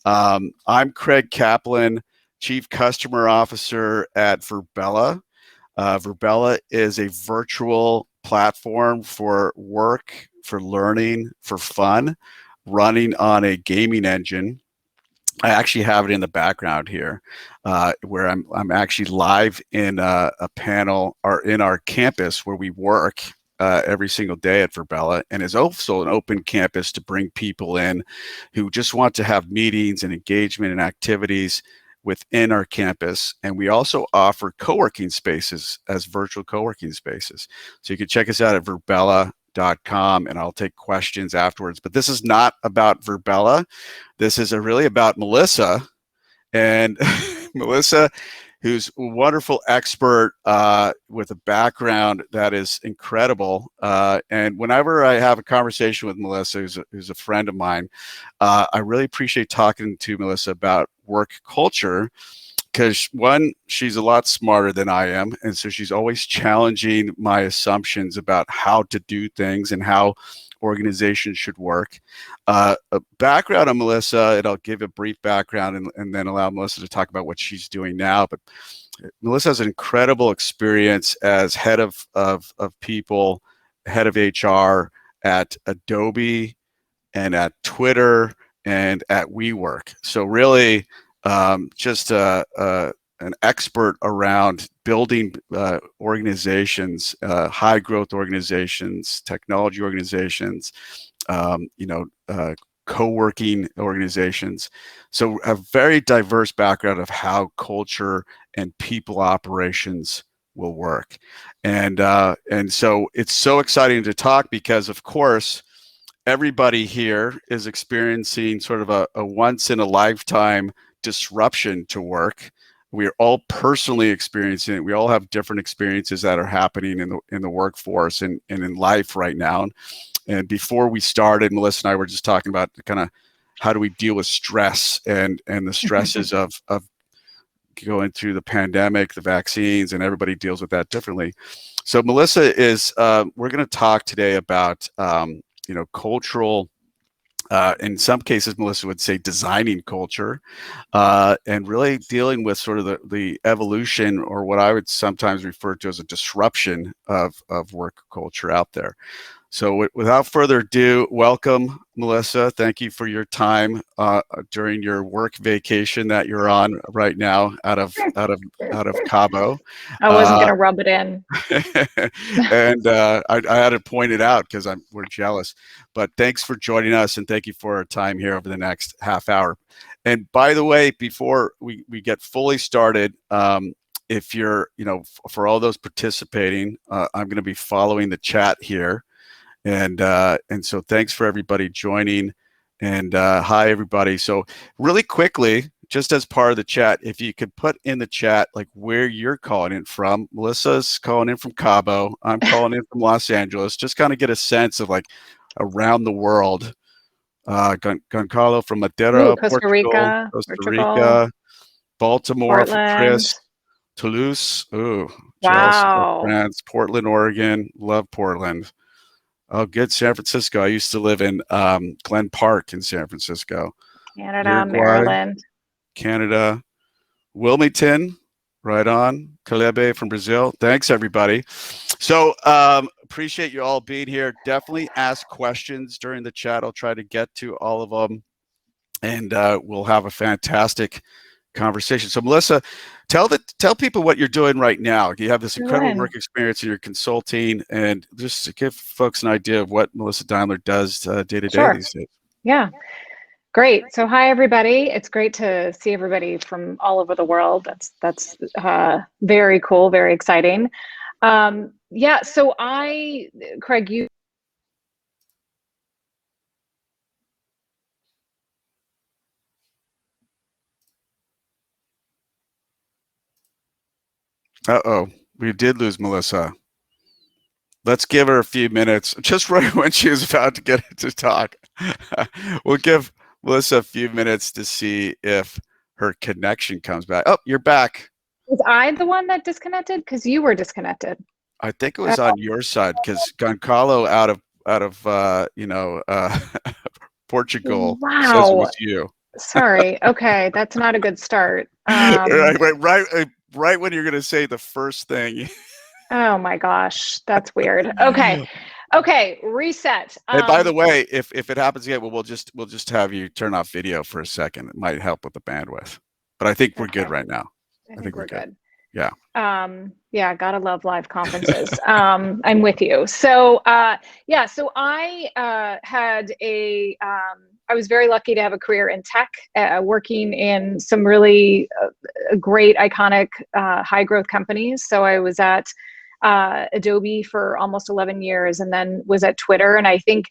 I'm Craig Kaplan, Chief Customer Officer at Virbela. Virbela is a virtual platform for work, for learning, for fun, running on a gaming engine. I actually have it in the background here, where I'm actually live in a panel or in our campus where we work every single day at Virbela, and is also an open campus to bring people in who just want to have meetings and engagement and activities within our campus. And we also offer co-working spaces as virtual co-working spaces. So you can check us out at Virbela.com, and I'll take questions afterwards. But this is not about Virbela. This is really about Melissa. And Melissa, who's a wonderful expert with a background that is incredible. And whenever I have a conversation with Melissa, who's a friend of mine, I really appreciate talking to Melissa about work culture, because one, she's a lot smarter than I am. And so she's always challenging my assumptions about how to do things and how organizations should work. A background on Melissa, and I'll give a brief background and then allow Melissa to talk about what she's doing now. But Melissa has an incredible experience as head of people, head of HR at Adobe and at Twitter and at WeWork. So really just an expert around building organizations, high growth organizations, technology organizations, co-working organizations. So a very diverse background of how culture and people operations will work. And so it's so exciting to talk because, of course, everybody here is experiencing sort of a once in a lifetime disruption to work. We are all personally experiencing it. We all have different experiences that are happening in the workforce and in life right now. And before we started, Melissa and I were just talking about kind of how do we deal with stress and the stresses of going through the pandemic, the vaccines, and everybody deals with that differently. So Melissa is, we're going to talk today about, cultural, in some cases, Melissa would say designing culture, and really dealing with sort of the evolution, or what I would sometimes refer to as a disruption of work culture out there. So without further ado, welcome, Melissa. Thank you for your time during your work vacation that you're on right now out of Cabo. I wasn't going to rub it in. And I had to point it out because we're jealous. But thanks for joining us, and thank you for our time here over the next half hour. And by the way, before we get fully started, if you're, for all those participating, I'm going to be following the chat here. And so thanks for everybody joining, and hi everybody. So really quickly, just as part of the chat, if you could put in the chat like where you're calling in from. Melissa's calling in from Cabo. I'm calling in from Los Angeles. Just kind of get a sense of like around the world. Goncalo from Madeira, Costa Portugal, Rica, Costa Portugal, Rica, Baltimore for Portland. Chris, Toulouse, Wow. France, Portland, Oregon. Love Portland. Oh, good. San Francisco. I used to live in Glen Park in San Francisco. Canada, Uruguay, Maryland. Canada. Wilmington, right on. Calebe from Brazil. Thanks, everybody. So appreciate you all being here. Definitely ask questions during the chat. I'll try to get to all of them. And we'll have a fantastic conversation. So Melissa, tell people what you're doing right now. You have this incredible work experience in your consulting, and just to give folks an idea of what Melissa Daimler does day to day these days. Yeah. Great. So hi, everybody. It's great to see everybody from all over the world. That's very cool, very exciting. Yeah, so Craig, you Uh-oh, we did lose Melissa. Let's give her a few minutes, just right when she was about to get to talk. We'll give Melissa a few minutes to see if her connection comes back. Oh, you're back. Was I the one that disconnected? Because you were disconnected. I think it was on your side, because Goncalo out of Portugal says it was you. Sorry. Okay, that's not a good start. Right when you're going to say the first thing. Oh my gosh, that's weird. Okay. Okay, reset. And by the way, if it happens again, we'll just have you turn off video for a second. It might help with the bandwidth. But I think we're good Okay, right now. I I think think we're we're good. good. Yeah. Yeah, gotta love live conferences. I'm with you. So, yeah, so I was very lucky to have a career in tech, working in some really great, iconic, high growth companies. So I was at Adobe for almost 11 years and then was at Twitter. And I think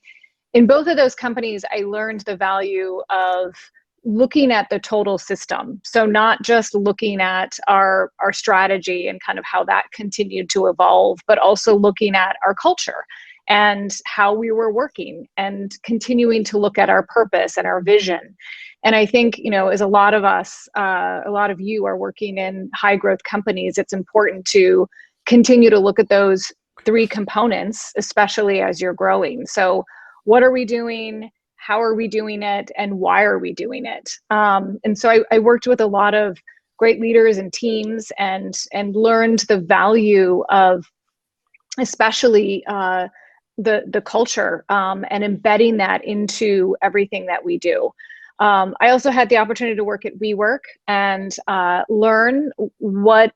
in both of those companies, I learned the value of looking at the total system. So not just looking at our strategy and kind of how that continued to evolve, but also looking at our culture and how we were working and continuing to look at our purpose and our vision. And I think, as a lot of us, a lot of you are working in high growth companies, it's important to continue to look at those three components, especially as you're growing. So what are we doing? How are we doing it? And why are we doing it? And so I worked with a lot of great leaders and teams and learned the value of especially the culture and embedding that into everything that we do. I also had the opportunity to work at WeWork and learn what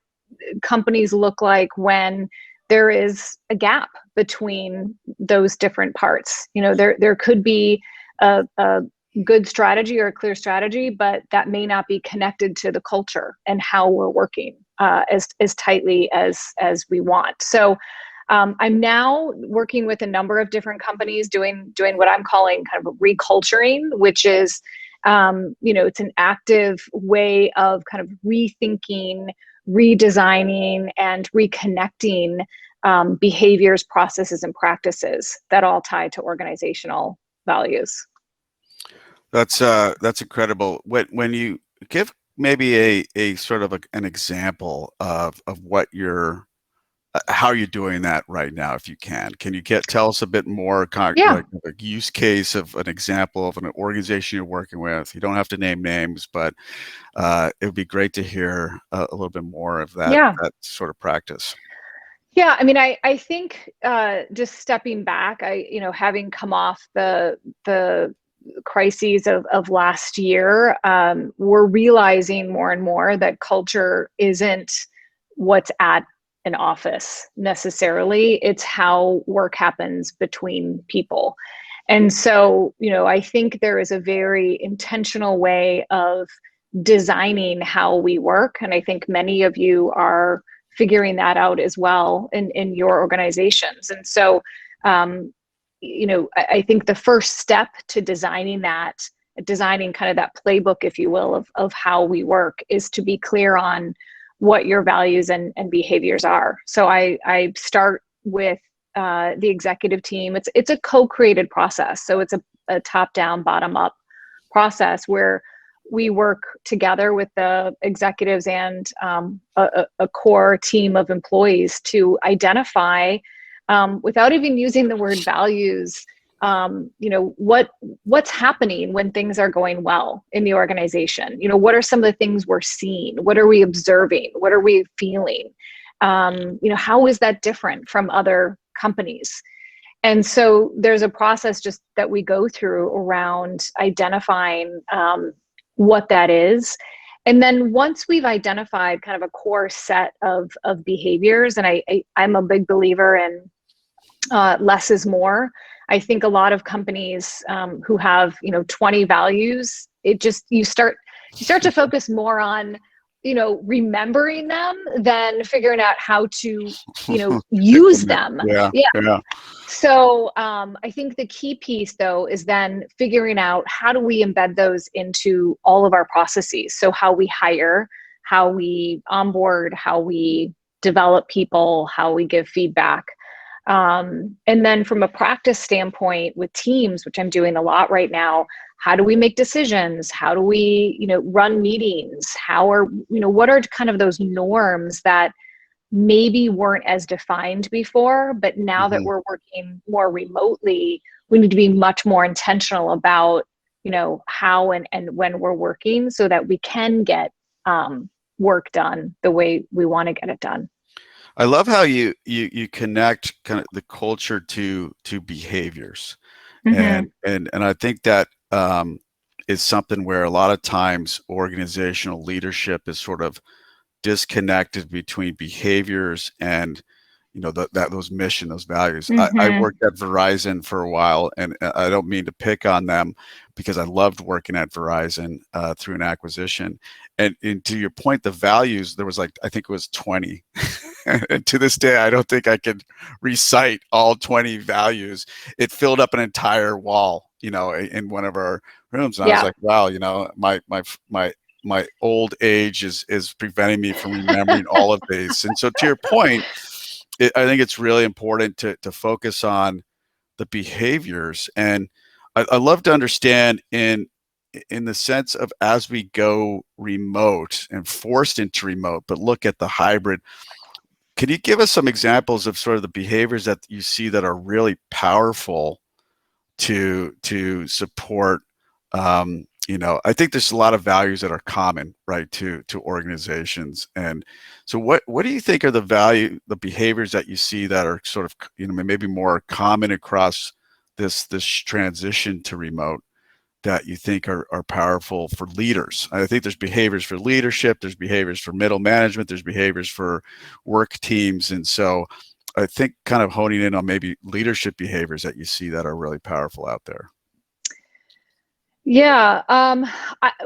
companies look like when there is a gap between those different parts. There could be a good strategy or a clear strategy, but that may not be connected to the culture and how we're working as tightly as we want. So I'm now working with a number of different companies doing what I'm calling kind of reculturing, which is it's an active way of kind of rethinking, redesigning, and reconnecting behaviors, processes, and practices that all tie to organizational values. That's incredible. When you give maybe a sort of an example of what you're how you're doing that right now, if you can you tell us a bit more, Yeah. like a use case of an example of an organization you're working with? You don't have to name names, but it would be great to hear a little bit more of that Yeah. sort of practice. Yeah, I mean, I think just stepping back, having come off the crises of last year, we're realizing more and more that culture isn't what's at an office necessarily. It's how work happens between people. And so, I think there is a very intentional way of designing how we work. And I think many of you are figuring that out as well in your organizations. And so, I think the first step to designing kind of that playbook, if you will, of how we work is to be clear on what your values and behaviors are. So I start with the executive team. It's a co-created process. So it's a top-down, bottom-up process where we work together with the executives and a core team of employees to identify, without even using the word values, what's happening when things are going well in the organization. What are some of the things we're seeing? What are we observing? What are we feeling? How is that different from other companies? And so there's a process just that we go through around identifying what that is. And then once we've identified kind of a core set of behaviors, and I'm a big believer in less is more. I think a lot of companies who have 20 values, you start to focus more on remembering them than figuring out how to use them. Yeah. So I think the key piece, though, is then figuring out how do we embed those into all of our processes. So how we hire, how we onboard, how we develop people, how we give feedback. And then from a practice standpoint with teams, which I'm doing a lot right now, how do we make decisions? How do we, run meetings? What are kind of those norms that maybe weren't as defined before, but now that we're working more remotely, we need to be much more intentional about how and when we're working so that we can get work done the way we want to get it done. I love how you connect kind of the culture to behaviors, Mm-hmm. and I think that is something where a lot of times organizational leadership is sort of disconnected between behaviors and those mission, those values. I Mm-hmm. worked at Verizon for a while, and I don't mean to pick on them because I loved working at Verizon through an acquisition. And to your point, the values, there was I think it was 20. And to this day, I don't think I could recite all 20 values. It filled up an entire wall, in one of our rooms. And I was Yeah. like, wow, my old age is preventing me from remembering all of these. And so to your point, I think it's really important to focus on the behaviors. And I love to understand in the sense of, as we go remote and forced into remote, but look at the hybrid, can you give us some examples of sort of the behaviors that you see that are really powerful to support? I think there's a lot of values that are common, right, to organizations. And so what do you think are the behaviors that you see that are sort of, maybe more common across this transition to remote, that you think are powerful for leaders? I think there's behaviors for leadership, there's behaviors for middle management, there's behaviors for work teams. And so I think kind of honing in on maybe leadership behaviors that you see that are really powerful out there. Yeah.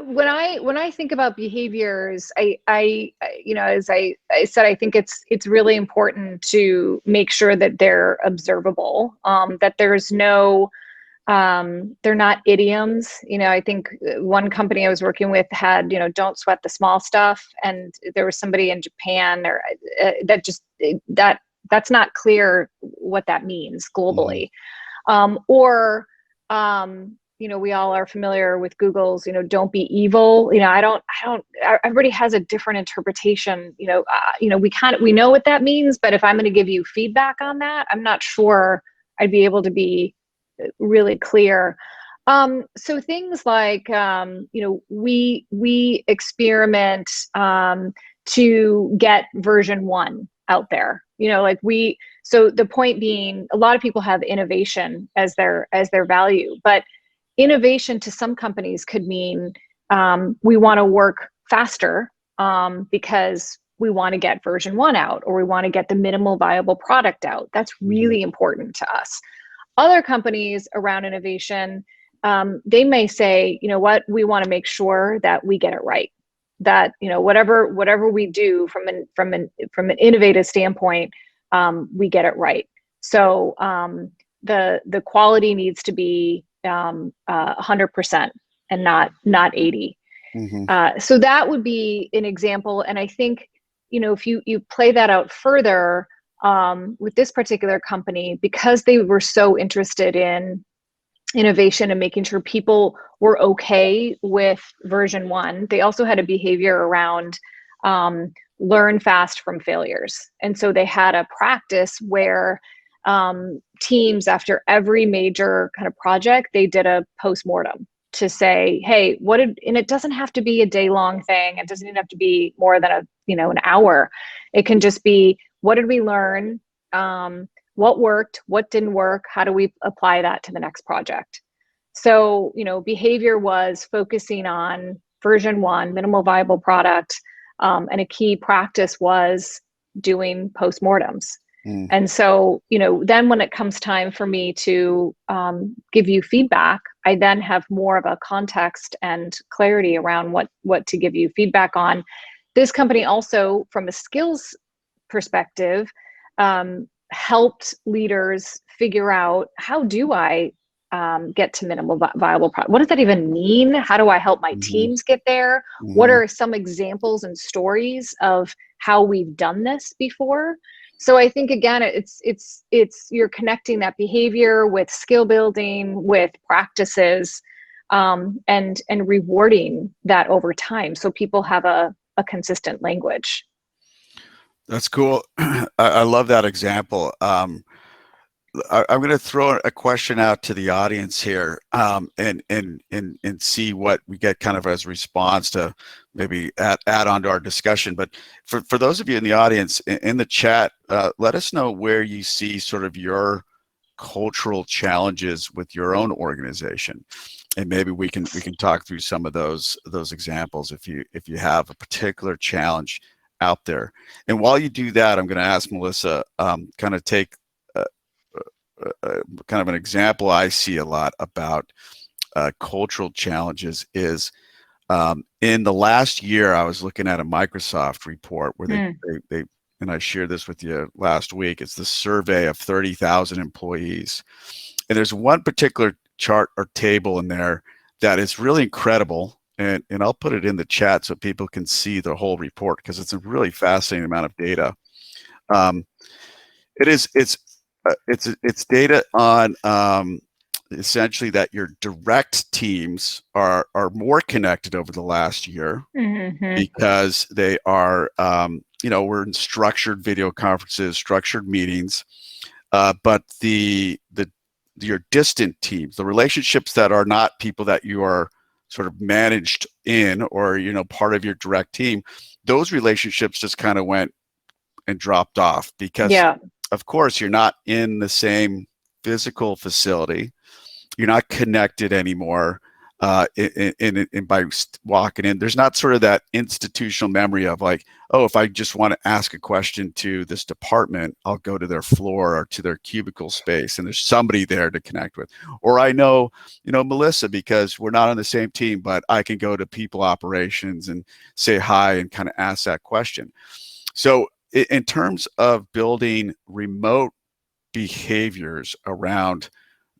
When I think about behaviors, as I said, I think it's really important to make sure that they're observable, that there's no, they're not idioms. I think one company I was working with had, don't sweat the small stuff. And there was somebody in Japan that's not clear what that means globally. Or we all are familiar with Google's, don't be evil. Everybody has a different interpretation. We know what that means, but if I'm going to give you feedback on that, I'm not sure I'd be able to be really clear. So things like, we experiment to get version 1 out there. So the point being, a lot of people have innovation as their value, but innovation to some companies could mean we want to work faster because we want to get version 1 out, or we want to get the minimal viable product out. That's really important to us. Other companies around innovation, they may say, we want to make sure that we get it right. That whatever we do from an innovative standpoint, we get it right. So the quality needs to be 100% and not 80. So that would be an example. And I think, if you play that out further, with this particular company, because they were so interested in innovation and making sure people were okay with version 1, they also had a behavior around learn fast from failures. And so they had a practice where teams, after every major kind of project, they did a postmortem to say, hey, and it doesn't have to be a day-long thing. It doesn't even have to be more than an hour. It can just be, what did we learn? What worked? What didn't work? How do we apply that to the next project? So, behavior was focusing on version 1, minimal viable product, and a key practice was doing postmortems. And so, then when it comes time for me to give you feedback, I then have more of a context and clarity around what to give you feedback on. This company also, from a skills perspective, helped leaders figure out, how do I get to minimal viable product? What does that even mean? How do I help my teams get there? What are some examples and stories of how we've done this before? So I think, again, it's you're connecting that behavior with skill building, with practices, and rewarding that over time, so people have a consistent language. That's cool. I love that example. I'm going to throw a question out to the audience here, and see what we get kind of as a response to maybe add on to our discussion. But for those of you in the audience, in the chat, let us know where you see sort of your cultural challenges with your own organization, and maybe we can talk through some of those examples if you have a particular challenge out there. And while you do that, I'm going to ask Melissa, kind of take kind of an example I see a lot about cultural challenges is, in the last year, I was looking at a Microsoft report where they and I shared this with you last week. It's the survey of 30,000 employees. And there's one particular chart or table in there that is really incredible. And I'll put it in the chat so people can see the whole report, because it's a really fascinating amount of data. It's data on essentially that your direct teams are more connected over the last year, because they are, we're in structured video conferences, structured meetings, but your distant teams, the relationships that are not people that you are sort of managed in, or part of your direct team, those relationships just kind of went and dropped off, because of course you're not in the same physical facility, you're not connected anymore, in by walking in. There's not sort of that institutional memory of like, oh, if I just want to ask a question to this department, I'll go to their floor or to their cubicle space, and there's somebody there to connect with. Or I know, Melissa, because we're not on the same team, but I can go to people operations and say hi and kind of ask that question. So in terms of building remote behaviors around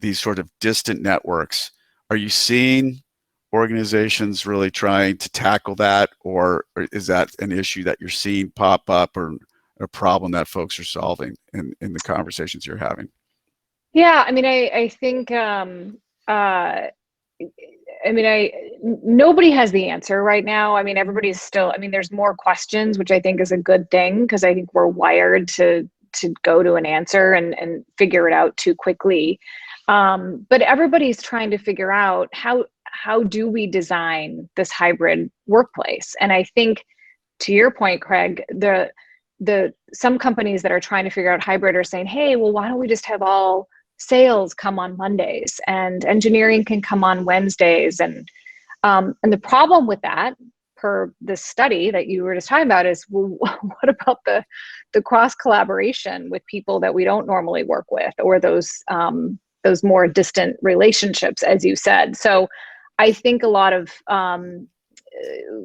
these sort of distant networks, are you seeing organizations really trying to tackle that, or is that an issue that you're seeing pop up, or a problem that folks are solving in the conversations you're having? Yeah, I mean, I think nobody has the answer right now. I mean, everybody's still, there's more questions, which I think is a good thing, because I think we're wired to go to an answer and figure it out too quickly. But everybody's trying to figure out how do we design this hybrid workplace? And I think, to your point, Craig, some companies that are trying to figure out hybrid are saying, hey, well, why don't we just have all sales come on Mondays and engineering can come on Wednesdays? And the problem with that, per this study that you were just talking about, is, well, what about the cross collaboration with people that we don't normally work with, or those more distant relationships, as you said? So I think a lot of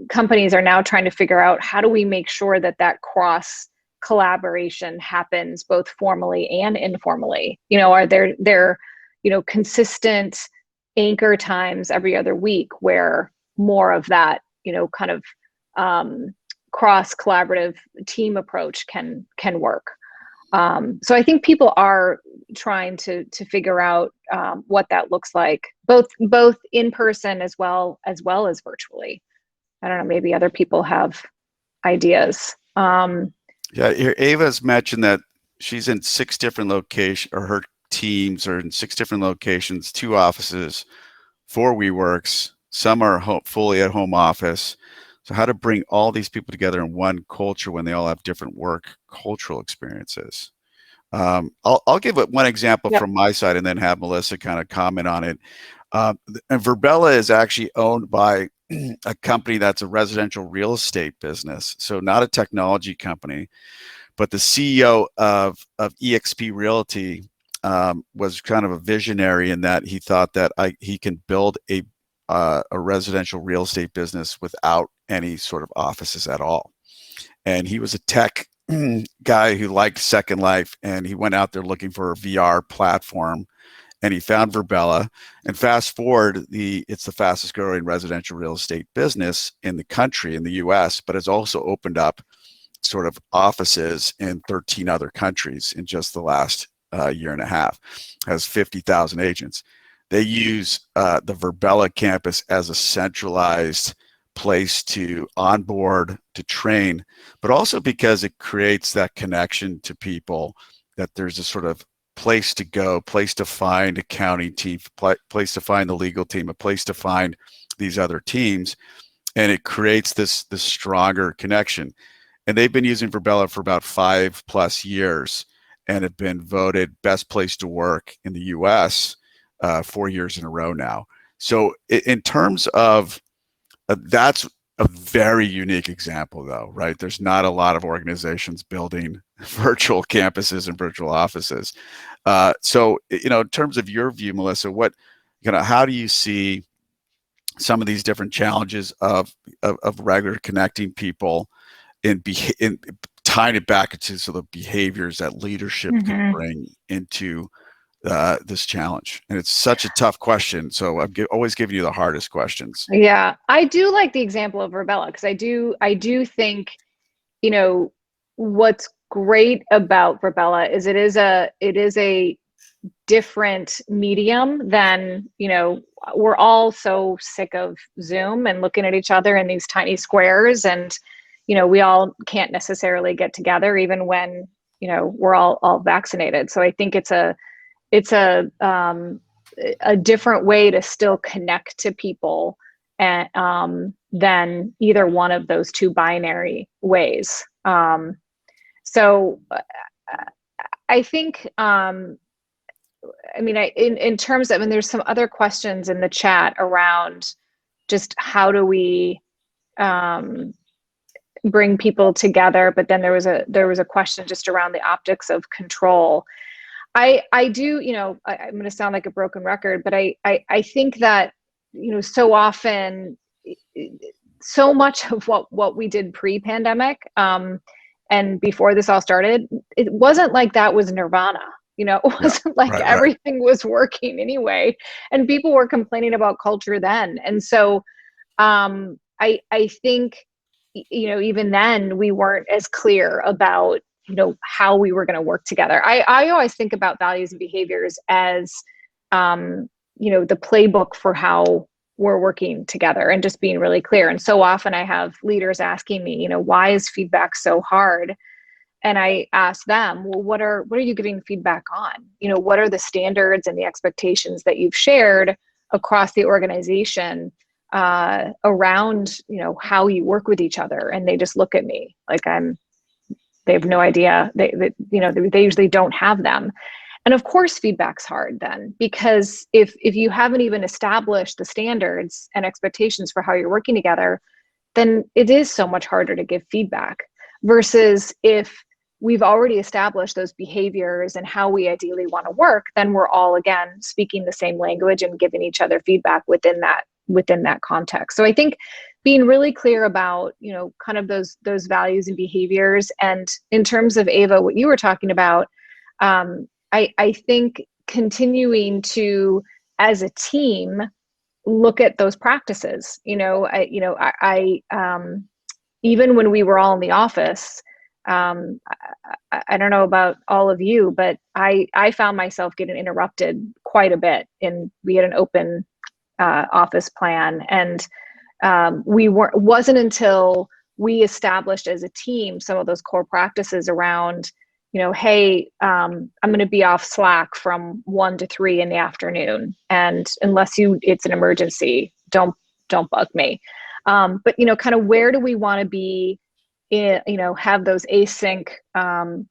companies are now trying to figure out, how do we make sure that cross collaboration happens both formally and informally? Are there consistent anchor times every other week where more of that kind of cross collaborative team approach can work? So I think people are trying to figure out what that looks like, both in person as well as virtually. I don't know, maybe other people have ideas. Yeah, Ava's mentioned that she's in 6 different locations, or her teams are in 6 different locations, 2 offices, 4 WeWorks, some are fully at home office. So how to bring all these people together in one culture when they all have different work cultural experiences. I'll give it one example from my side, and then have Melissa kind of comment on it. And Virbela is actually owned by a company that's a residential real estate business. So not a technology company, but the CEO of EXP Realty was kind of a visionary in that he thought that he can build a residential real estate business without any sort of offices at all. And he was a tech guy who liked Second Life, and he went out there looking for a VR platform, and he found Virbela. And fast forward, it's the fastest growing residential real estate business in the country, in the US, but it's also opened up sort of offices in 13 other countries in just the last year and a half, has 50,000 agents. They use the Virbela campus as a centralized place to onboard, to train, but also because it creates that connection to people, that there's a sort of place to go, place to find accounting team, place to find the legal team, a place to find these other teams, and it creates this stronger connection. And they've been using Virbela for about 5+ years and have been voted best place to work in the US 4 years in a row now. So in terms of that's a very unique example, though, right? There's not a lot of organizations building virtual campuses and virtual offices. So, in terms of your view, Melissa, how do you see some of these different challenges of regular connecting people in tying it back into sort of behaviors that leadership can bring into this challenge? And it's such a tough question, so I'm always giving you the hardest questions. Yeah, I do like the example of Virbela, because I do think, what's great about Virbela is it is a different medium than, we're all so sick of Zoom and looking at each other in these tiny squares, and we all can't necessarily get together even when we're all vaccinated. So I think it's a different way to still connect to people than either one of those two binary ways. So I think, in terms of, and there's some other questions in the chat around just how do we bring people together, but then there was a question just around the optics of control. I do, I'm going to sound like a broken record, but I think that, so often, so much of what we did pre-pandemic and before this all started, it wasn't like that was nirvana. It wasn't like everything was working anyway, and people were complaining about culture then. And so I think, even then we weren't as clear about how we were going to work together. I always think about values and behaviors as, the playbook for how we're working together, and just being really clear. And so often I have leaders asking me, why is feedback so hard? And I ask them, well, what are you giving feedback on? What are the standards and the expectations that you've shared across the organization around, how you work with each other? And they just look at me like they have no idea. They usually don't have them. And of course, feedback's hard then, because if you haven't even established the standards and expectations for how you're working together, then it is so much harder to give feedback, versus if we've already established those behaviors and how we ideally want to work, then we're all, again, speaking the same language and giving each other feedback within that context. So I think being really clear about, kind of those values and behaviors. And in terms of, Ava, what you were talking about, I think continuing to, as a team, look at those practices. I even when we were all in the office, I don't know about all of you, but I found myself getting interrupted quite a bit. We had an open office plan, and wasn't until we established as a team some of those core practices around, hey, I'm going to be off Slack from 1 to 3 in the afternoon, and unless it's an emergency, don't bug me. But kind of where do we want to be? Have those async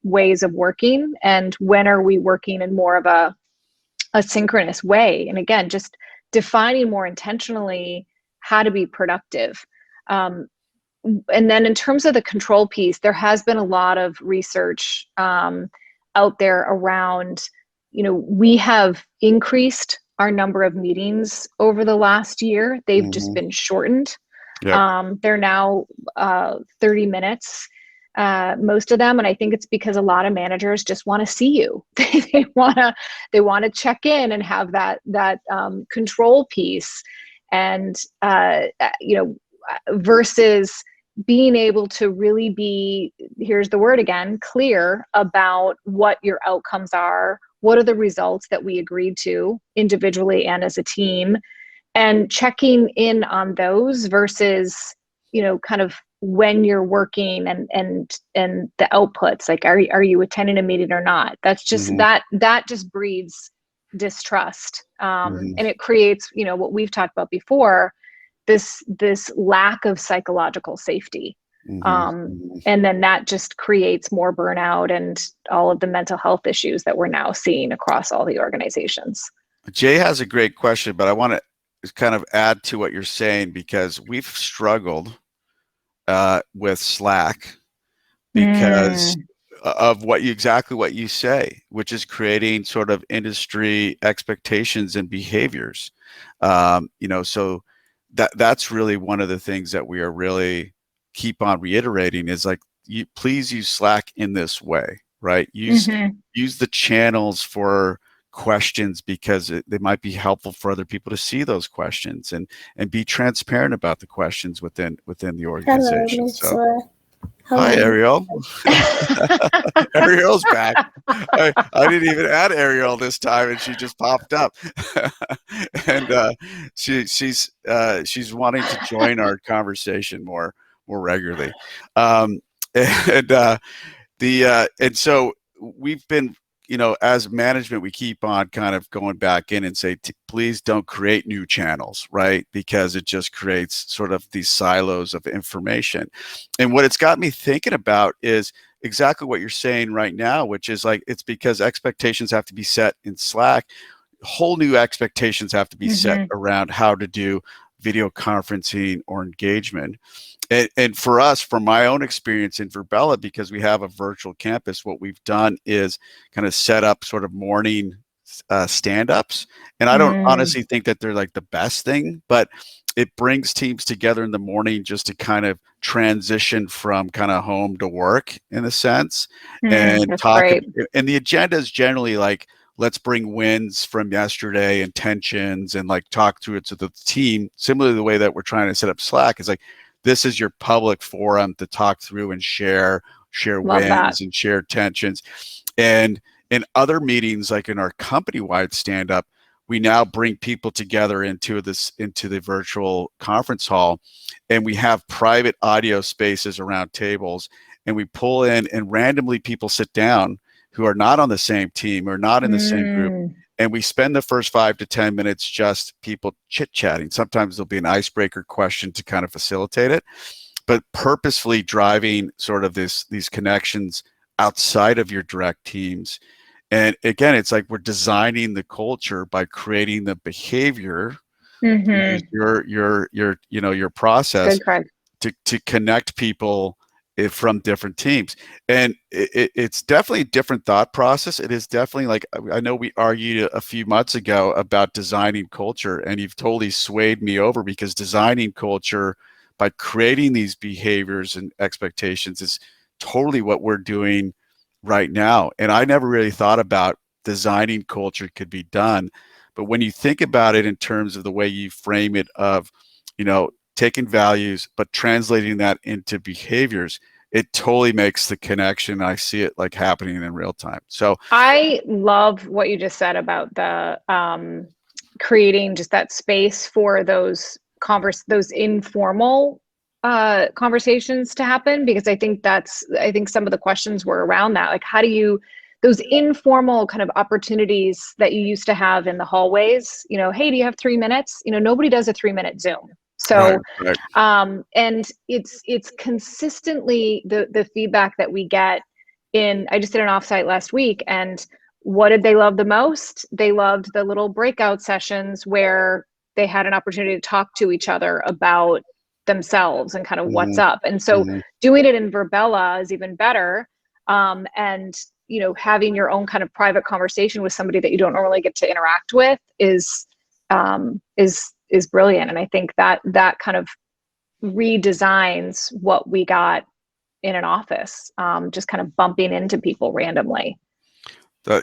ways of working, and when are we working in more of a synchronous way? And again, just defining more intentionally how to be productive. And then in terms of the control piece, there has been a lot of research out there around, we have increased our number of meetings over the last year. They've just been shortened. Yep. They're now 30 minutes, most of them. And I think it's because a lot of managers just want to see you. They want to check in and have that control piece. And, versus being able to really be, here's the word again, clear about what your outcomes are, what are the results that we agreed to individually and as a team, and checking in on those versus, kind of when you're working and the outputs, like are you attending a meeting or not? That's just that just breeds distrust, and it creates, you know, what we've talked about before, this lack of psychological safety. And then that just creates more burnout and all of the mental health issues that we're now seeing across all the organizations. Jay has a great question, but I want to kind of add to what you're saying, because we've struggled with Slack because of exactly what you say, which is creating sort of industry expectations and behaviors. You know, so that's really one of the things that we are really keep on reiterating is like, please use Slack in this way, right? Use the channels for questions, because they might be helpful for other people to see those questions, and be transparent about the questions within the organization. Hello, so hi, Ariel. Ariel's back. I didn't even add Ariel this time, and she just popped up. And she's wanting to join our conversation more regularly. And so we've been, you know, as management, we keep on kind of going back in and say, please don't create new channels, right? Because it just creates sort of these silos of information. And what it's got me thinking about is exactly what you're saying right now, which is like, it's because expectations have to be set in Slack. Whole new expectations have to be set around how to do video conferencing or engagement. And for us, from my own experience in Virbela, because we have a virtual campus, what we've done is kind of set up sort of morning stand-ups. And I don't honestly think that they're like the best thing, but it brings teams together in the morning just to kind of transition from kind of home to work, in a sense, and talk. And the agenda is generally like, let's bring wins from yesterday and tensions, and like talk through it to the team. Similarly, the way that we're trying to set up Slack is like, this is your public forum to talk through and share wins and share tensions. And in other meetings, like in our company-wide stand-up, we now bring people together into the virtual conference hall, and we have private audio spaces around tables, and we pull in, and randomly people sit down who are not on the same team or not in the same group. And we spend the first 5 to 10 minutes just people chit-chatting. Sometimes there'll be an icebreaker question to kind of facilitate it, but purposefully driving sort of these connections outside of your direct teams. And again, it's like we're designing the culture by creating the behavior, your process to connect people from different teams. And it's definitely a different thought process. It is definitely like, I know we argued a few months ago about designing culture, and you've totally swayed me over, because designing culture by creating these behaviors and expectations is totally what we're doing right now. And I never really thought about designing culture could be done. But when you think about it in terms of the way you frame it of, you know, taking values, but translating that into behaviors, it totally makes the connection. I see it like happening in real time. So I love what you just said about the creating just that space for those informal conversations to happen, because I think some of the questions were around that. Like, how do you, those informal kind of opportunities that you used to have in the hallways, you know, hey, do you have 3 minutes? You know, nobody does a 3-minute Zoom. So, right. And it's consistently the feedback that we get I just did an offsite last week, and what did they love the most? They loved the little breakout sessions where they had an opportunity to talk to each other about themselves and kind of what's up. And so doing it in Virbela is even better. And, you know, having your own kind of private conversation with somebody that you don't normally get to interact with is brilliant. And I think that kind of redesigns what we got in an office, just kind of bumping into people randomly.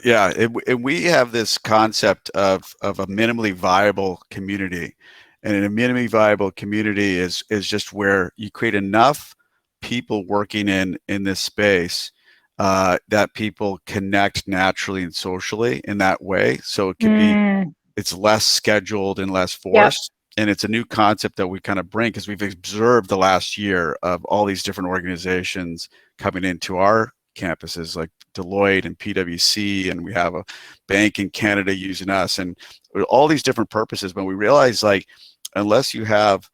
Yeah, and we have this concept of a minimally viable community. And in a minimally viable community is just where you create enough people working in this space that people connect naturally and socially in that way. So it can be, it's less scheduled and less forced. and it's a new concept that we kind of bring because we've observed the last year of all these different organizations coming into our campuses like Deloitte and PwC, and we have a bank in Canada using us, and all these different purposes. But we realize, like, unless you have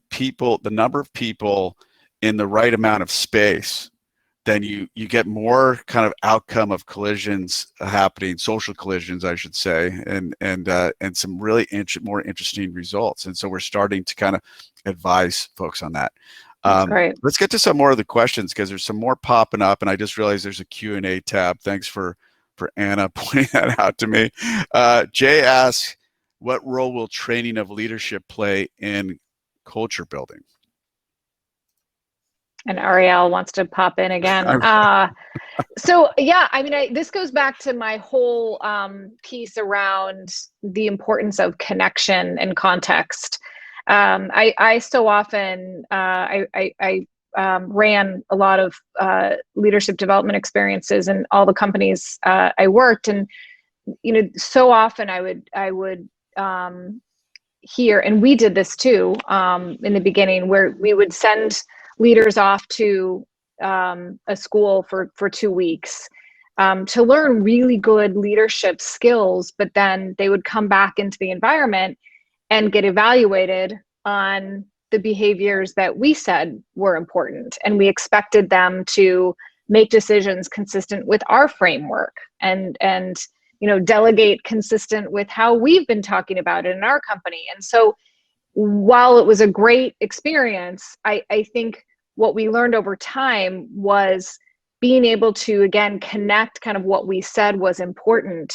people, the number of people in the right amount of space, then you get more kind of outcome of collisions happening, social collisions, I should say, and some really more interesting results. And so we're starting to kind of advise folks on that. That's great. Let's get to some more of the questions because there's some more popping up, and I just realized there's a Q&A tab. Thanks for Anna pointing that out to me. Jay asks, what role will training of leadership play in culture building? And Ariel wants to pop in again. So yeah, I mean, this goes back to my whole piece around the importance of connection and context. I so often I ran a lot of leadership development experiences in all the companies I worked, and so often I would hear, and we did this too in the beginning, where we would send leaders off to a school for 2 weeks to learn really good leadership skills, but then they would come back into the environment and get evaluated on the behaviors that we said were important. And we expected them to make decisions consistent with our framework and delegate consistent with how we've been talking about it in our company. And so while it was a great experience, I think what we learned over time was being able to, again, connect kind of what we said was important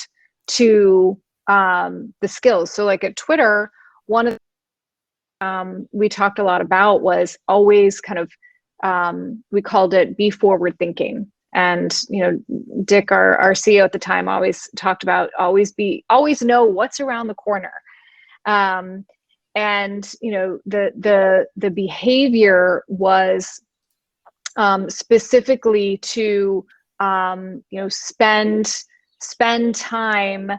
to the skills. So like at Twitter, one of the we talked a lot about was always kind of, we called it be forward thinking. And, Dick, our CEO at the time, always talked about always know what's around the corner. And the behavior was specifically to spend time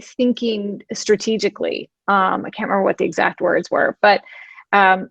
thinking strategically. I can't remember what the exact words were, but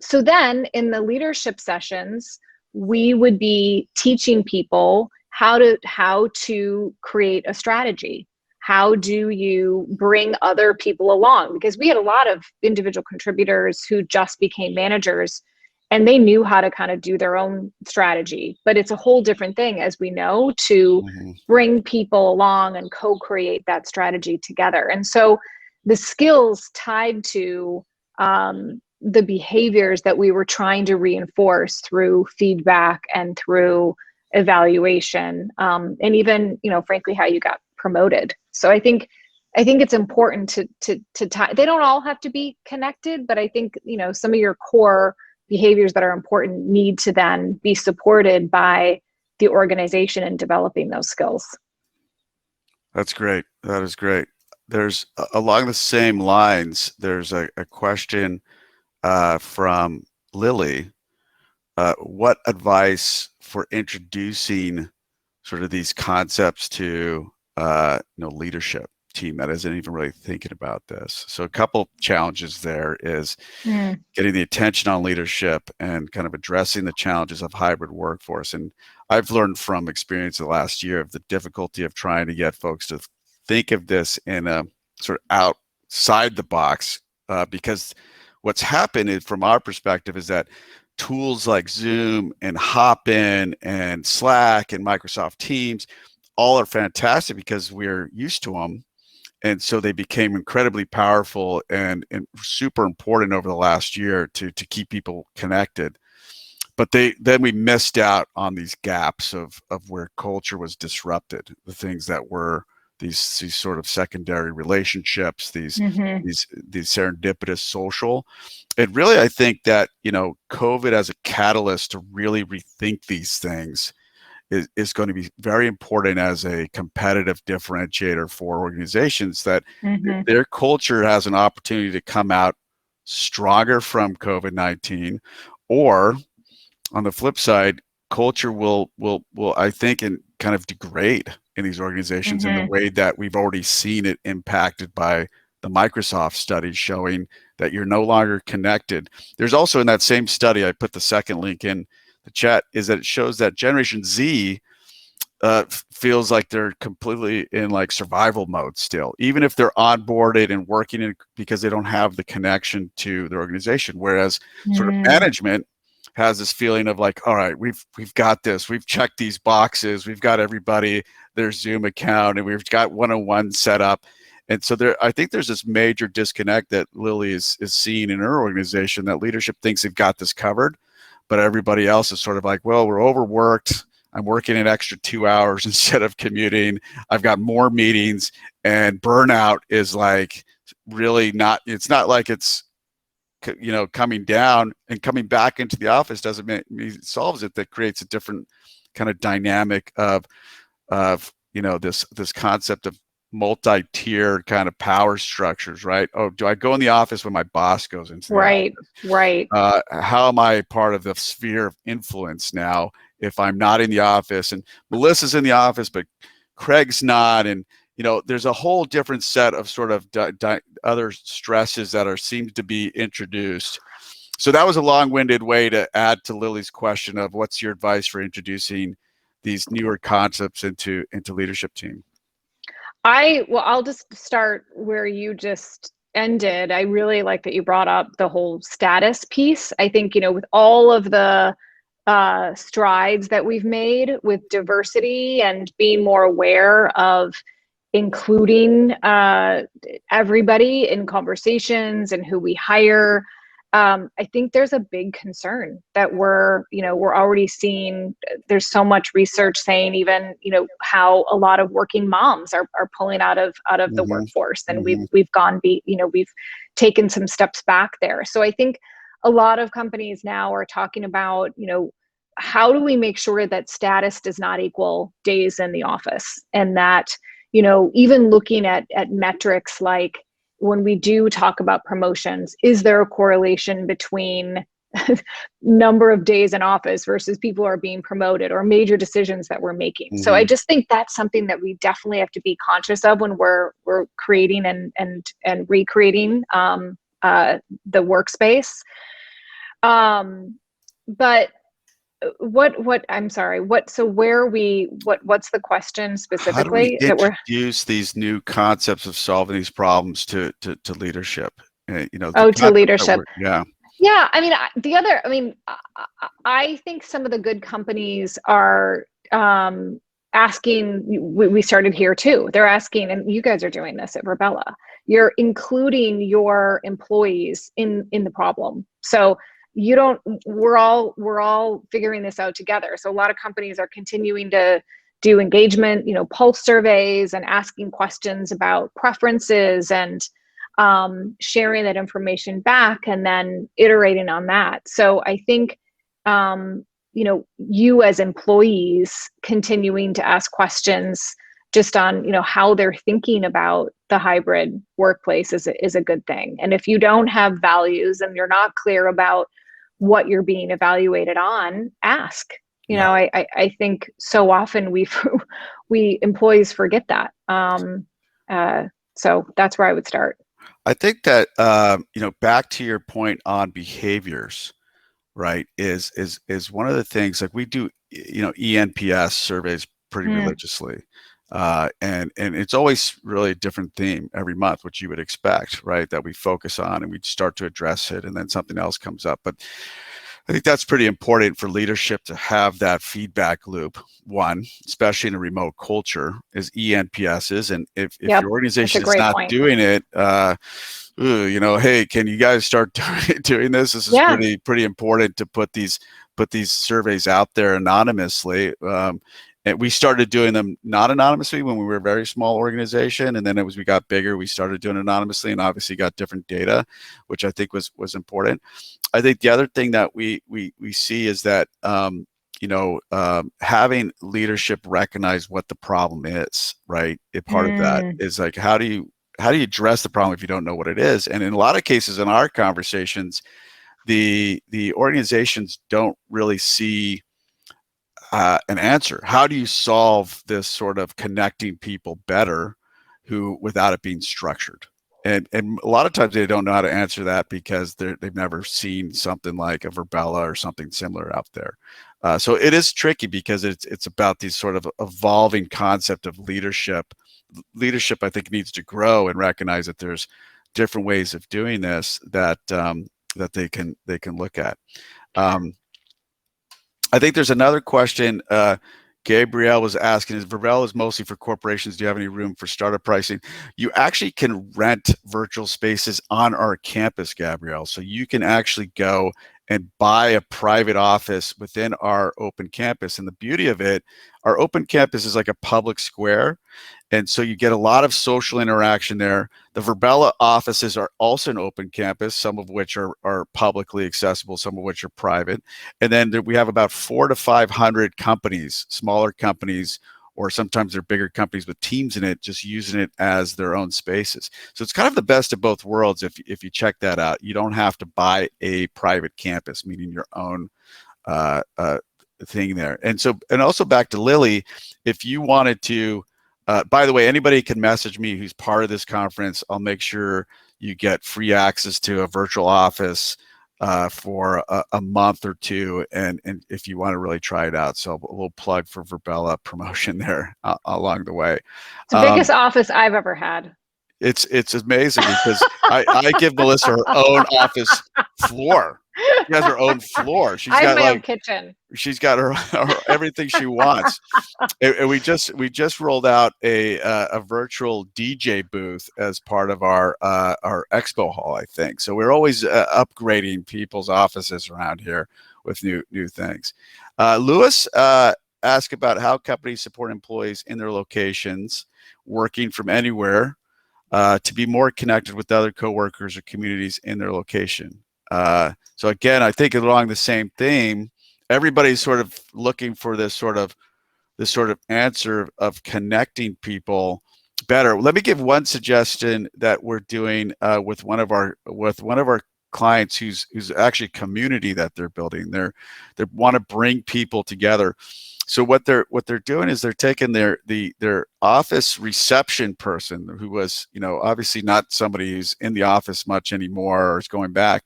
so then in the leadership sessions, we would be teaching people how to create a strategy. How do you bring other people along? Because we had a lot of individual contributors who just became managers, and they knew how to kind of do their own strategy. But it's a whole different thing, as we know, to bring people along and co-create that strategy together. And so the skills tied to the behaviors that we were trying to reinforce through feedback and through evaluation, and even, frankly, how you got promoted. So I think it's important to tie. They don't all have to be connected, but I think, some of your core behaviors that are important need to then be supported by the organization in developing those skills. That's great. That is great. There's along the same lines, there's a question from Lily. What advice for introducing sort of these concepts to leadership team that isn't even really thinking about this? So a couple challenges there is getting the attention on leadership and kind of addressing the challenges of hybrid workforce. And I've learned from experience the last year of the difficulty of trying to get folks to think of this in a sort of outside the box, because what's happened is, from our perspective, is that tools like Zoom and Hopin and Slack and Microsoft Teams all are fantastic because we're used to them. And so they became incredibly powerful and super important over the last year to keep people connected. But then we missed out on these gaps of where culture was disrupted, the things that were these sort of secondary relationships, these serendipitous social. And really, I think that, COVID as a catalyst to really rethink these things is going to be very important as a competitive differentiator for organizations, that their culture has an opportunity to come out stronger from COVID-19, or on the flip side, culture will I think, and kind of degrade in these organizations in the way that we've already seen it impacted by the Microsoft study showing that you're no longer connected. There's also in that same study, I put the second link in the chat, is that it shows that Generation Z feels like they're completely in like survival mode still, even if they're onboarded and working in, because they don't have the connection to their organization. Whereas sort of management has this feeling of like, all right, we've got this, we've checked these boxes, we've got everybody their Zoom account, and we've got one-on-one set up. And so I think there's this major disconnect that Lily is seeing in her organization, that leadership thinks they've got this covered, but everybody else is sort of like, well, we're overworked. I'm working an extra 2 hours instead of commuting. I've got more meetings, and burnout is like really not, it's not like it's, coming down and coming back into the office doesn't mean it solves it. That creates a different kind of dynamic of this concept of multi-tiered kind of power structures, right? Oh, do I go in the office when my boss goes into the office? Right. How am I part of the sphere of influence now if I'm not in the office? And Melissa's in the office, but Craig's not. And there's a whole different set of sort of other stresses that seem to be introduced. So that was a long-winded way to add to Lily's question of what's your advice for introducing these newer concepts into leadership team? I'll just start where you just ended. I really like that you brought up the whole status piece. I think, with all of the strides that we've made with diversity and being more aware of including everybody in conversations and who we hire, I think there's a big concern that we're already seeing. There's so much research saying even, how a lot of working moms are pulling out of the workforce, and we've taken some steps back there. So I think a lot of companies now are talking about, how do we make sure that status does not equal days in the office, and that, even looking at metrics like, when we do talk about promotions, is there a correlation between number of days in office versus people are being promoted, or major decisions that we're making? So I just think that's something that we definitely have to be conscious of when we're creating and recreating the workspace. But what's the question specifically? How do we introduce these new concepts of solving these problems to leadership? To leadership. Yeah. I think some of the good companies are asking, we started here too. They're asking, and you guys are doing this at Virbela, you're including your employees in the problem. So we're all figuring this out together. So a lot of companies are continuing to do engagement, pulse surveys, and asking questions about preferences, and sharing that information back, and then iterating on that. So I think, you as employees continuing to ask questions just on, how they're thinking about the hybrid workplace is a good thing. And if you don't have values and you're not clear about what you're being evaluated on, ask. I think so often we employees forget that. So that's where I would start. I think that back to your point on behaviors, right, is one of the things, like we do ENPS surveys pretty religiously, and it's always really a different theme every month, which you would expect, right, that we focus on and we start to address it, and then something else comes up. But I think that's pretty important for leadership to have that feedback loop. One, especially in a remote culture, is ENPSs. And if your organization is not doing it, hey, can you guys start doing this? This is pretty important to put these surveys out there anonymously. And we started doing them not anonymously when we were a very small organization, and then as we got bigger, we started doing it anonymously, and obviously got different data, which I think was important. I think the other thing that we see is that having leadership recognize what the problem is, right? A part of that is like, how do you address the problem if you don't know what it is? And in a lot of cases in our conversations, the organizations don't really see an answer. How do you solve this sort of connecting people better without it being structured? and a lot of times they don't know how to answer that because they've never seen something like a Virbela or something similar out there. So it is tricky because it's about these sort of evolving concept of leadership. Leadership, I think, needs to grow and recognize that there's different ways of doing this that that they can look at. I think there's another question. Gabrielle was asking, is Virbela is mostly for corporations? Do you have any room for startup pricing? You actually can rent virtual spaces on our campus, Gabrielle. So you can actually go and buy a private office within our open campus. And the beauty of it, our open campus is like a public square. And so you get a lot of social interaction there. The Virbela offices are also an open campus, some of which are publicly accessible, some of which are private. And then we have about 400 to 500 companies, smaller companies, or sometimes they're bigger companies with teams in it, just using it as their own spaces. So it's kind of the best of both worlds if you check that out. You don't have to buy a private campus, meaning your own thing there. And also back to Lily, if you wanted to, by the way, anybody can message me who's part of this conference. I'll make sure you get free access to a virtual office for a month or two, and if you want to really try it out. So a little plug for Virbela promotion there along the way. It's the biggest office I've ever had. It's amazing because I give Melissa her own office floor. She has her own floor. I have my own kitchen. She's got her everything she wants. And we just rolled out a virtual DJ booth as part of our expo hall, I think. So we're always upgrading people's offices around here with new things. Lewis asked about how companies support employees in their locations, working from anywhere, to be more connected with other coworkers or communities in their location. So again, I think along the same theme, everybody's sort of looking for this sort of answer of connecting people better. Let me give one suggestion that we're doing with one of our clients who's actually a community that they're building. They want to bring people together. So what they're doing is they're taking their office reception person who was, obviously not somebody who's in the office much anymore or is going back,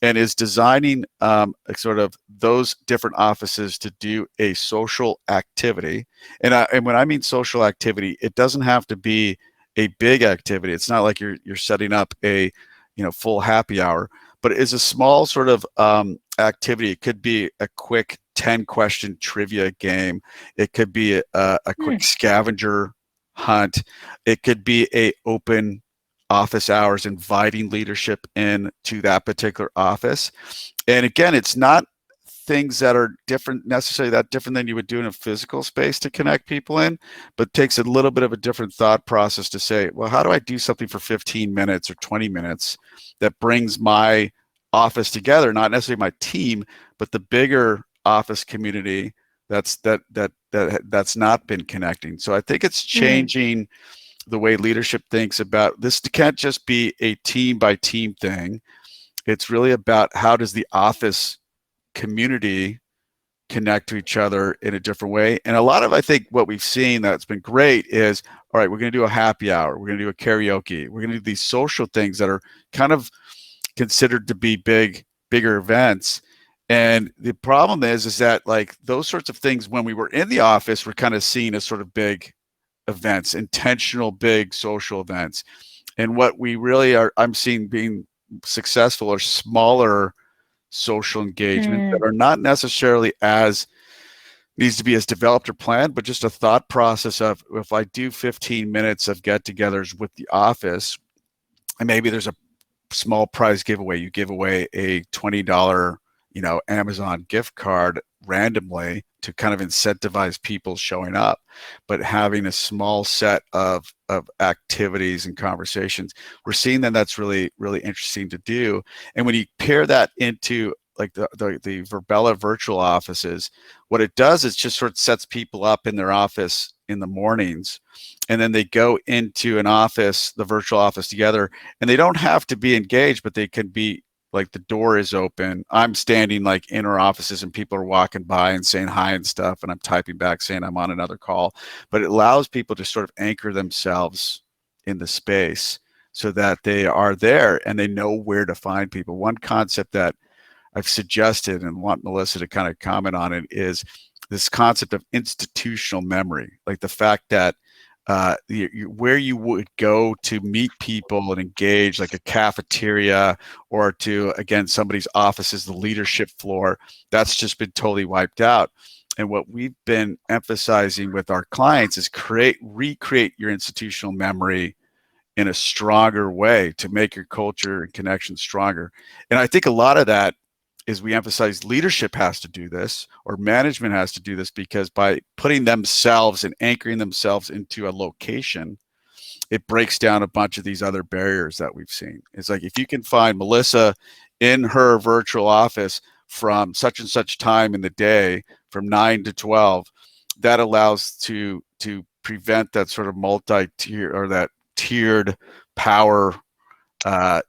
and is designing sort of those different offices to do a social activity. And when I mean social activity, it doesn't have to be a big activity. It's not like you're setting up a full happy hour, but it's a small sort of activity. It could be a quick 10-question trivia game. It could be a quick scavenger hunt. It could be a open office hours, inviting leadership in to that particular office. And again, it's not things that are necessarily that different than you would do in a physical space to connect people in, but takes a little bit of a different thought process to say, well, how do I do something for 15 minutes or 20 minutes that brings my office together, not necessarily my team, but the bigger office community that's not been connecting. So I think it's changing the way leadership thinks about this. Can't just be a team by team thing. It's really about how does the office community connect to each other in a different way. And a lot of, I think, what we've seen that's been great is, all right, we're going to do a happy hour. We're going to do a karaoke. We're going to do these social things that are kind of considered to be bigger events. And the problem is that like those sorts of things, when we were in the office, were kind of seen as sort of big events, intentional big social events. And what we really I'm seeing being successful are smaller social engagements that are not necessarily needs to be as developed or planned, but just a thought process of, if I do 15 minutes of get-togethers with the office, and maybe there's a small prize giveaway. You give away a $20, Amazon gift card randomly to kind of incentivize people showing up, but having a small set of activities and conversations. We're seeing that that's really, really interesting to do. And when you pair that into like the Virbela virtual offices, what it does is just sort of sets people up in their office in the mornings, and then they go into an office, the virtual office together, and they don't have to be engaged, but they can be like, the door is open. I'm standing like in our offices and people are walking by and saying hi and stuff, and I'm typing back saying I'm on another call. But it allows people to sort of anchor themselves in the space so that they are there and they know where to find people. One concept that I've suggested and want Melissa to kind of comment on it is this concept of institutional memory, like the fact that where you would go to meet people and engage, like a cafeteria or to, again, somebody's office is the leadership floor, that's just been totally wiped out. And what we've been emphasizing with our clients is recreate your institutional memory in a stronger way to make your culture and connection stronger. And I think a lot of that is we emphasize leadership has to do this, or management has to do this, because by putting themselves and anchoring themselves into a location, it breaks down a bunch of these other barriers that we've seen. It's like, if you can find Melissa in her virtual office from such and such time in the day, from 9 to 12, that allows to prevent that sort of multi-tier or that tiered power, a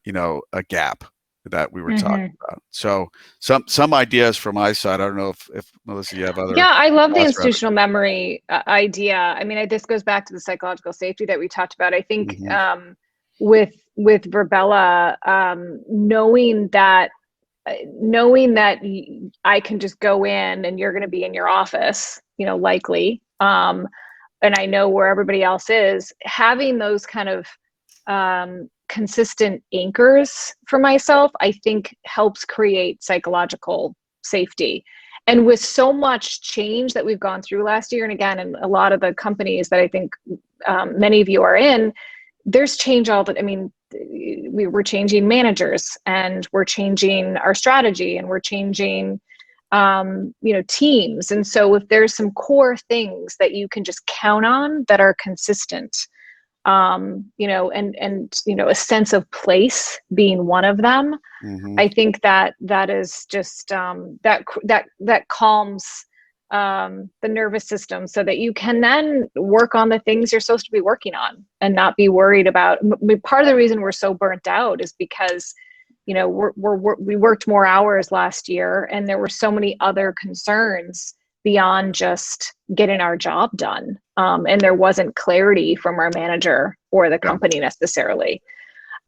gap that we were talking about. So some ideas from my side. I don't know if Melissa, you have other. Yeah, I love the institutional memory idea. I mean, this goes back to the psychological safety that we talked about. I think with Virbela, knowing that I can just go in and you're going to be in your office, likely, and I know where everybody else is, having those kind of consistent anchors for myself, I think helps create psychological safety. And with so much change that we've gone through last year, and again, in a lot of the companies that I think many of you are in, there's change we're changing managers, and we're changing our strategy, and we're changing teams. And so if there's some core things that you can just count on that are consistent, and a sense of place being one of them. I think that is just that calms the nervous system, so that you can then work on the things you're supposed to be working on and not be worried about. Part of the reason we're so burnt out is because we worked more hours last year, and there were so many other concerns beyond just getting our job done. And there wasn't clarity from our manager or the company necessarily.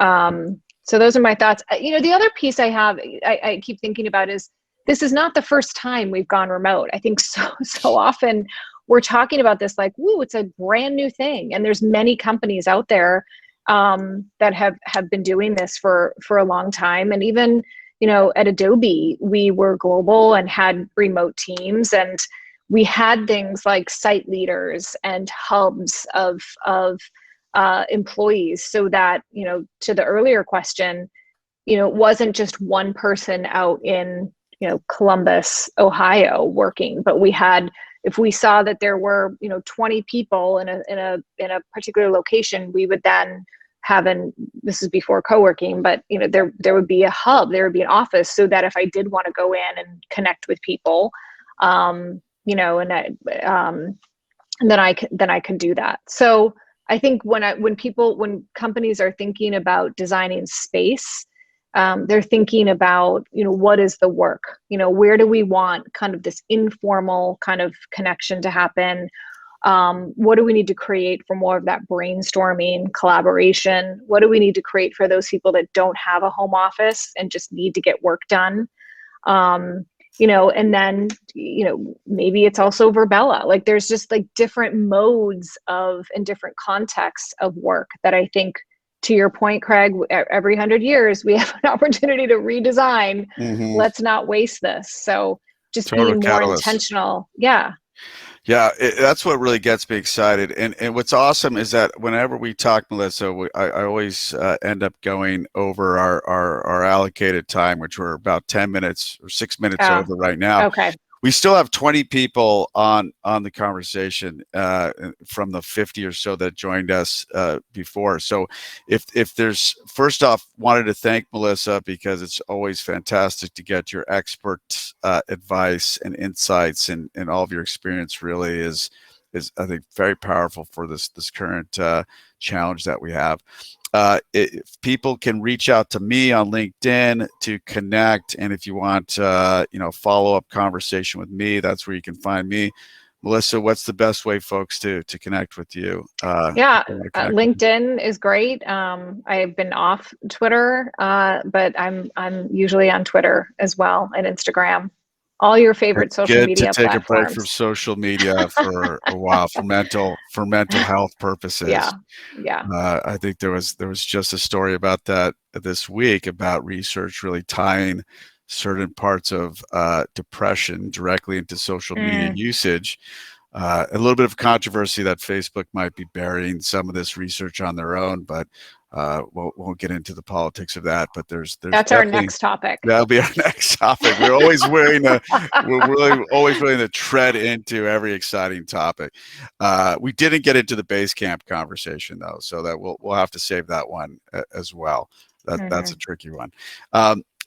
So those are my thoughts. The other piece I keep thinking about is, this is not the first time we've gone remote. I think so often we're talking about this like, woo, it's a brand new thing. And there's many companies out there that have been doing this for a long time. And even at Adobe, we were global and had remote teams, and we had things like site leaders and hubs of employees, so that, to the earlier question, it wasn't just one person out in, Columbus, Ohio working, but we had, if we saw that there were, 20 people in a particular location, we would then have this is before co-working, but there would be a hub, there would be an office, so that if I did want to go in and connect with people, and then I could do that. So I think when companies are thinking about designing space, they're thinking about, what is the work? Where do we want kind of this informal kind of connection to happen? What do we need to create for more of that brainstorming, collaboration? What do we need to create for those people that don't have a home office and just need to get work done? And then, maybe it's also Virbela. Like, there's just like different modes and different contexts of work that I think, to your point, Craig, every 100 years, we have an opportunity to redesign. Let's not waste this. So just being more intentional. Yeah. Yeah, that's what really gets me excited. And what's awesome is that whenever we talk, Melissa, I always end up going over our allocated time, which we're about 10 minutes or 6 minutes over right now. Okay. We still have 20 people on the conversation from the 50 or so that joined us before. So if there's, first off, wanted to thank Melissa, because it's always fantastic to get your expert advice and insights, and all of your experience really is I think very powerful for this current challenge that we have. If people can reach out to me on LinkedIn to connect, and if you want follow-up conversation with me, that's where you can find me. Melissa, what's the best way folks to connect with you? LinkedIn is great. I've been off Twitter, but I'm usually on Twitter as well, and Instagram. All your favorite It's social good to media take a break from platforms. social media for a while for mental health purposes. Yeah. I think there was just a story about that this week about research really tying certain parts of depression directly into social media usage. A little bit of controversy that Facebook might be burying some of this research on their own, but won't get into the politics of that. But there's That's our next topic. That'll be our next topic. We're always willing to tread into every exciting topic. We didn't get into the base camp conversation though, so that we'll have to save that one as well. That's a tricky one.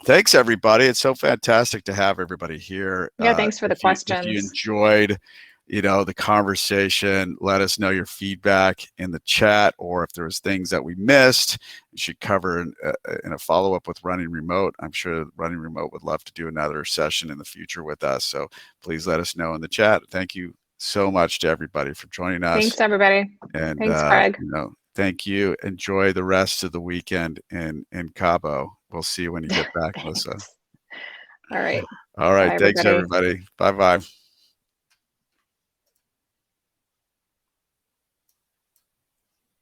Thanks everybody. It's so fantastic to have everybody here. Yeah, thanks for the questions. If you enjoyed, the conversation, let us know your feedback in the chat, or if there was things that we missed, you should cover in a follow-up with Running Remote. I'm sure Running Remote would love to do another session in the future with us. So please let us know in the chat. Thank you so much to everybody for joining us. Thanks everybody. And thanks, Craig. Thank you. Enjoy the rest of the weekend in Cabo. We'll see you when you get back, Melissa. All right. All right. Thanks everybody. Bye-bye.